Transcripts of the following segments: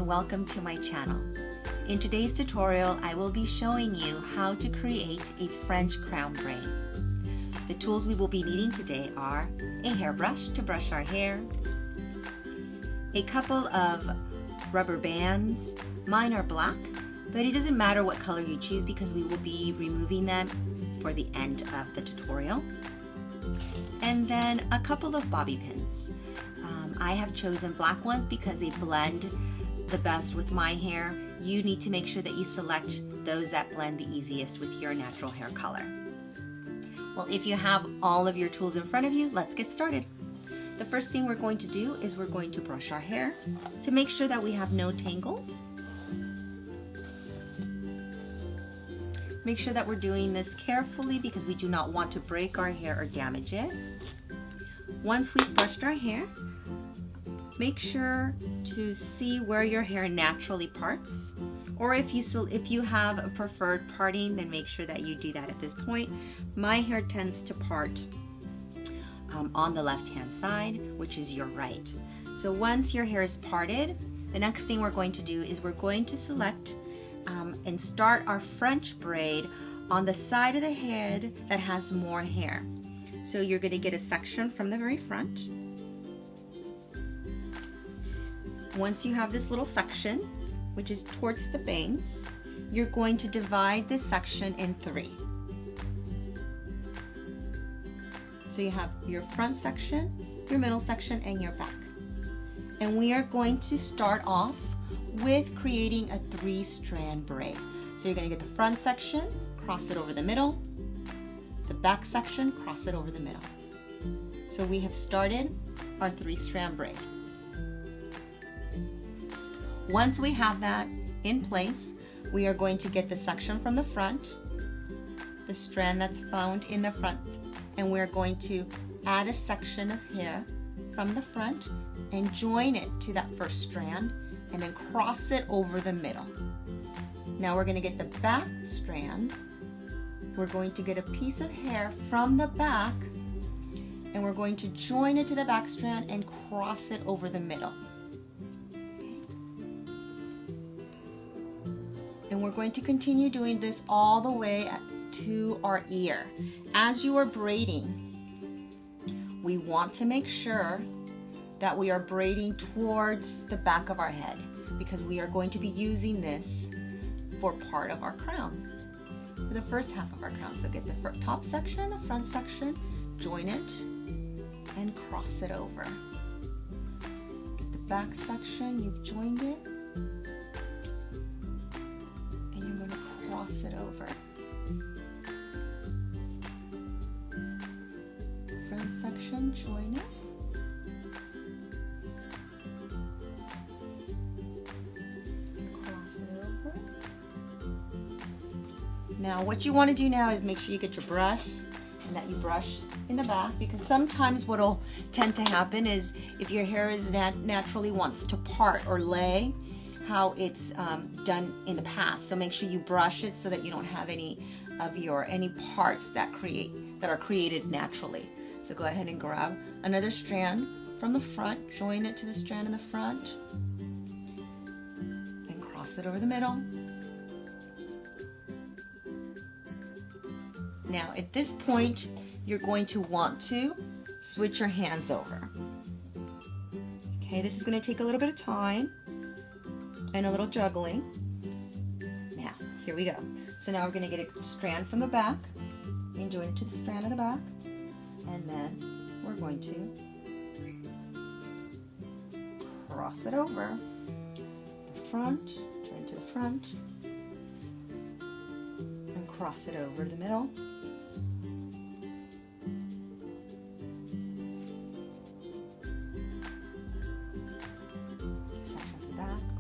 and welcome to my channel. In today's tutorial, I will be showing you how to create a French crown braid. The tools we will be needing today are a hairbrush to brush our hair, a couple of rubber bands. Mine are black, but it doesn't matter what color you choose because we will be removing them for the end of the tutorial. And then a couple of bobby pins. I have chosen black ones because they blend the best with my hair. You need to make sure that you select those that blend the easiest with your natural hair color. Well, if you have all of your tools in front of you, let's get started. The first thing we're going to do is we're going to brush our hair to make sure that we have no tangles. Make sure that we're doing this carefully because we do not want to break our hair or damage it. Once we've brushed our hair, make sure to see where your hair naturally parts, or if you have a preferred parting, then make sure that you do that at this point. My hair tends to part on the left hand side, which is your right. So once your hair is parted, the next thing we're going to do is we're going to select and start our French braid on the side of the head that has more hair. So you're going to get a section from the very front. Once you have this little section, which is towards the bangs, you're going to divide this section in three. So you have your front section, your middle section, and your back. And we are going to start off with creating a 3-strand braid. So you're going to get the front section, cross it over the middle, the back section, cross it over the middle. So we have started our 3-strand braid. Once we have that in place, we are going to get the section from the front, the strand that's found in the front, and we're going to add a section of hair from the front and join it to that first strand and then cross it over the middle. Now we're going to get the back strand. We're going to get a piece of hair from the back and we're going to join it to the back strand and cross it over the middle. And we're going to continue doing this all the way to our ear. As you are braiding, we want to make sure that we are braiding towards the back of our head because we are going to be using this for part of our crown, for the first half of our crown. So get the top section and the front section, join it, and cross it over. Get the back section, you've joined it, cross it over. Front section, join it. Cross it over. Now what you want to do now is make sure you get your brush and that you brush in the back, because sometimes what will tend to happen is if your hair is naturally wants to part or lay, how it's done in the past. So make sure you brush it so that you don't have any parts that are created naturally. So go ahead and grab another strand from the front, join it to the strand in the front, then cross it over the middle. Now at this point, you're going to want to switch your hands over. Okay, this is going to take a little bit of time and a little juggling. Now, here we go. So now we're going to get a strand from the back and join it to the strand of the back. And then we're going to cross it over the front, join to the front, and cross it over the middle.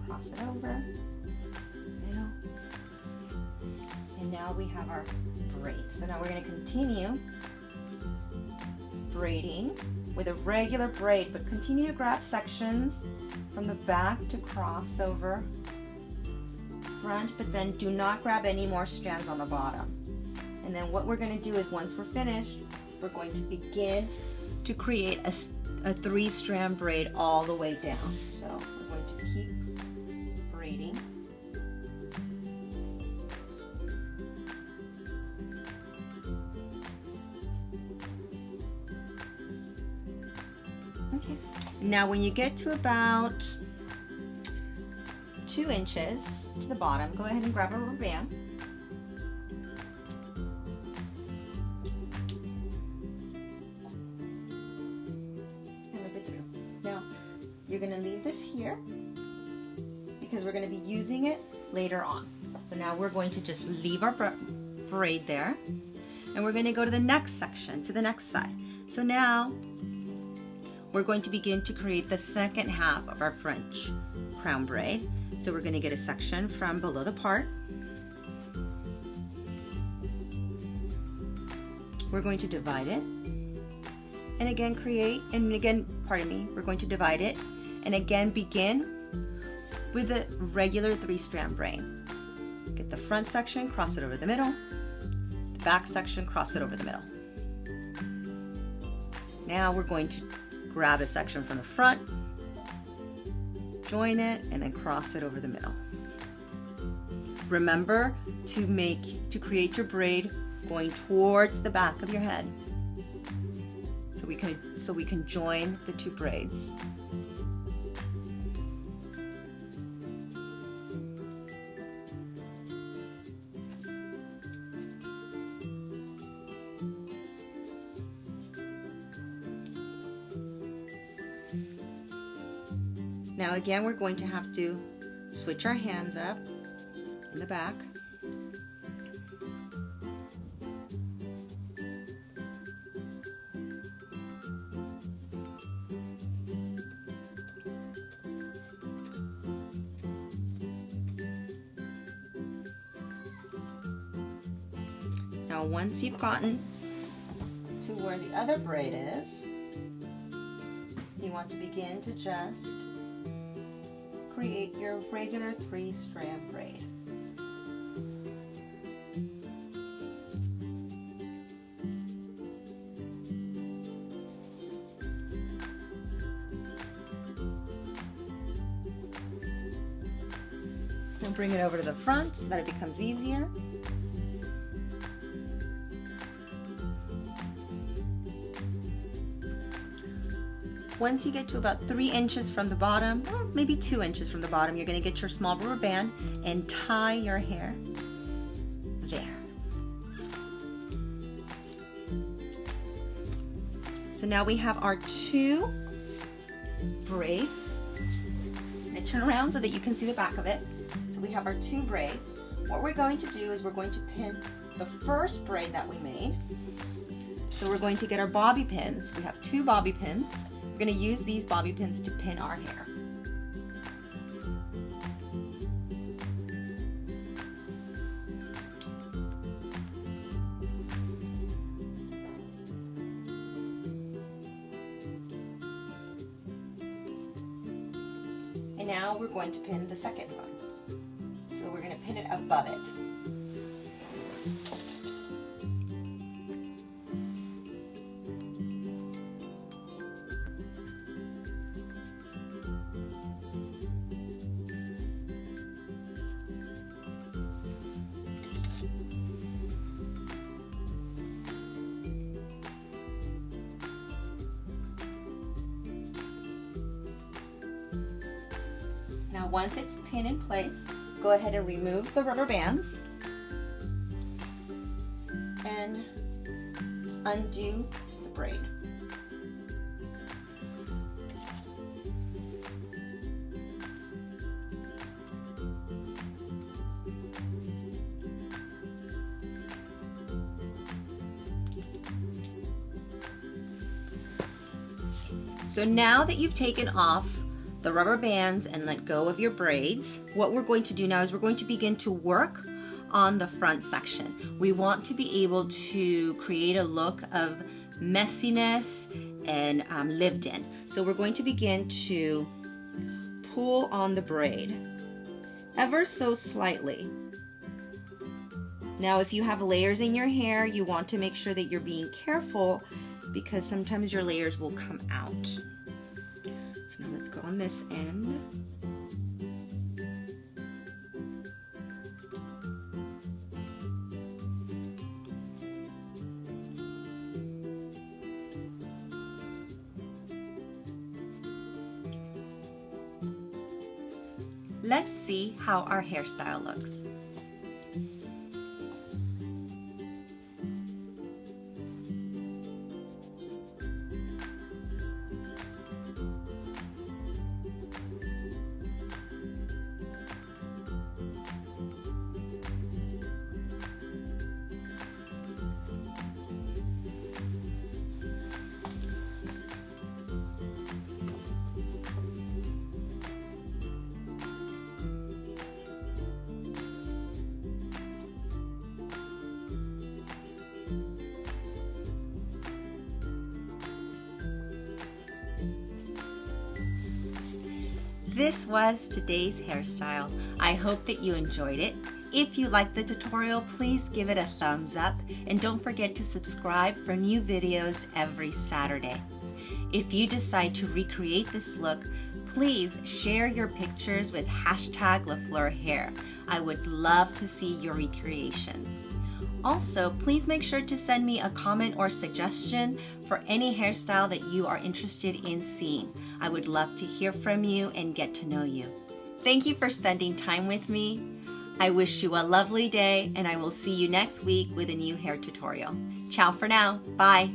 Cross it over, middle, and now we have our braid. So now we're going to continue braiding with a regular braid, but continue to grab sections from the back to cross over front, but then do not grab any more strands on the bottom. And then what we're going to do is once we're finished, we're going to begin to create a 3-strand braid all the way down. So we're going to keep Now when you get to about 2 inches to the bottom, go ahead and grab a rubber band. And loop it through. Now you're going to leave this here because we're going to be using it later on. So now we're going to just leave our braid there, and we're going to go to the next section, to the next side. So now we're going to begin to create the second half of our French crown braid. So we're going to get a section from below the part. We're going to divide it, and again we're going to divide it, and again begin with a regular 3-strand braid. Get the front section, cross it over the middle, the back section, cross it over the middle. Now we're going to grab a section from the front, join it, and then cross it over the middle. Remember to create your braid going towards the back of your head, so we can join the 2 braids. Now again, we're going to have to switch our hands up in the back. Now once you've gotten to where the other braid is, you want to begin to just create your regular 3-strand braid. And bring it over to the front so that it becomes easier. Once you get to about 3 inches from the bottom, or maybe 2 inches from the bottom, you're going to get your small rubber band and tie your hair there. So now we have our 2 braids. And I turn around so that you can see the back of it. So we have our 2 braids. What we're going to do is we're going to pin the first braid that we made. So we're going to get our bobby pins. We have 2 bobby pins. We're going to use these bobby pins to pin our hair. And now we're going to pin the second one. So we're going to pin it above it. Now once it's pinned in place, go ahead and remove the rubber bands and undo the braid. So now that you've taken off the rubber bands and let go of your braids, what we're going to do now is we're going to begin to work on the front section. We want to be able to create a look of messiness and lived in. So we're going to begin to pull on the braid ever so slightly. Now if you have layers in your hair, you want to make sure that you're being careful because sometimes your layers will come out. So now let's go on this end. Let's see how our hairstyle looks. This was today's hairstyle. I hope that you enjoyed it. If you liked the tutorial, please give it a thumbs up and don't forget to subscribe for new videos every Saturday. If you decide to recreate this look, please share your pictures with #LaFleurHair. I would love to see your recreations. Also, please make sure to send me a comment or suggestion for any hairstyle that you are interested in seeing. I would love to hear from you and get to know you. Thank you for spending time with me. I wish you a lovely day, and I will see you next week with a new hair tutorial. Ciao for now. Bye.